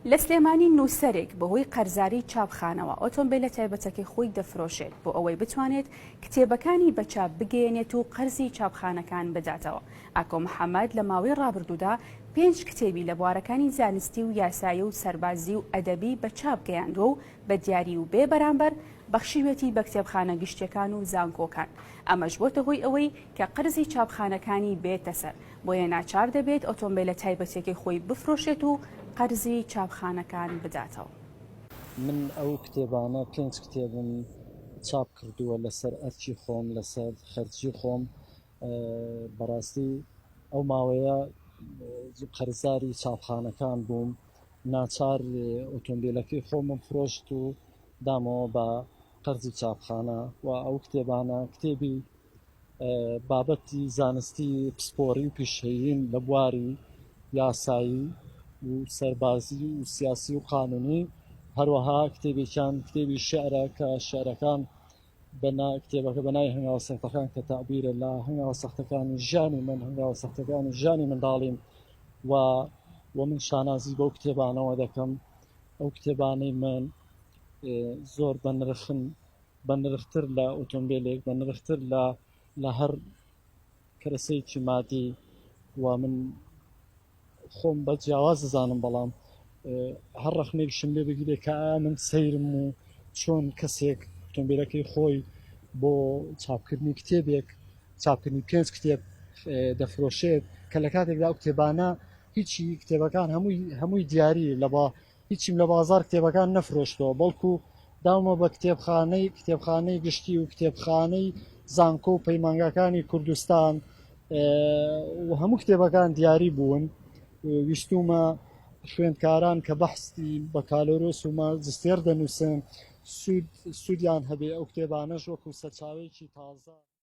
لە سلێمانی نووسەرێک بەهۆی قەرزاری چاپخانەوە ئۆتۆمبیلە تایبەتەکەی خۆی دەفرۆشێت بۆ ئەوەی بتوانێت کتێبەکانی بە چاپ بگەێنێت و قەرزی چاپخانەکان بداتەوە. ئاکۆ محەممەد لە ماوەی ڕابردوودا 5 کتێبی لە بوارەکانی زانستی و یاسایی و سەربازی و ئەدەبی بە چاپ گەیاندووە و بە دیاری و بێ بەرامبەر بەخشیوێتی بە کتێبخانە گشتیەکان و زانکۆکان. ئەمەش بۆتە هۆی ئەوەی کە قەرزی چاپخانەکانی بێتە سەر، بۆیە ناچار دەبێت ئۆتۆمبیلە تایبەتێکی خۆی بفرۆشێت و قەرزی چاپخانەکان بداتەوە. من ئەو کتێبانە 5 کتێبم چاپ کردووە لەسەر ئەرکی خۆم، لەسەر خەرجی خۆم. بەڕاستی ئەو ماوەیە قەرزاری چاپخانەکان بووم، ناچار ئۆتۆمبیلەکەی خۆمم فرۆشت و دامەوە بە قەرزی چاپخانە. و ئەو کتێبانە کتێبی بابەتی زانستی پسپۆڕی و پیشەیین لە بواری یاسایی و سەربازی و سیاسی و قانونی، هەروەها کتێبێکیان کتێبی شێعرە کە شێعرەکان کتێبەکە بەناوی هەنگاوە سەختەکان کە تەعبیرە لە هەنگاوە سەختەکانی ژیانی من، هەنگاوە سەختەکانی ژیانی منداڵیم و من شانازی بەو کتێبانەوە دەکەم. ئەو کتێبانەی من زۆر بە نرختر لە ئۆتۆمبیلێک، بە نرختر لە هەر کەرەسەیەکی مادی، و من خۆم بە جیاواز دەزانم، بەڵام هەر ڕەخنێکشم لێ بگیرێ کە من سەیرم و چۆن کەسێک ئۆتۆمبیلەکەی خۆی بۆ چاپکردنی کتێبێک، چاپکردنی 5 کتێب دەفرۆشێت، کە لە کاتێکدا ئەو کتێبانە هیچی کتێبەکان هەمووی دیاری هیچیم لە بازار کتێبەکان نەفرۆشتەوە، بەڵکو داومە بە کتێبخانەی گشتی و کتێبخانەی زانکۆ و پەیمانگاکانی کوردستان و هەموو کتێبەکان دیاری بوون. ویستومە خوێندکاران کە بەحسی بەکالۆرۆس و ماجستێر دەنووسن سوودیان هەبێ ئەو کتێبانەش وەکو سەرچاوەیەکی تازە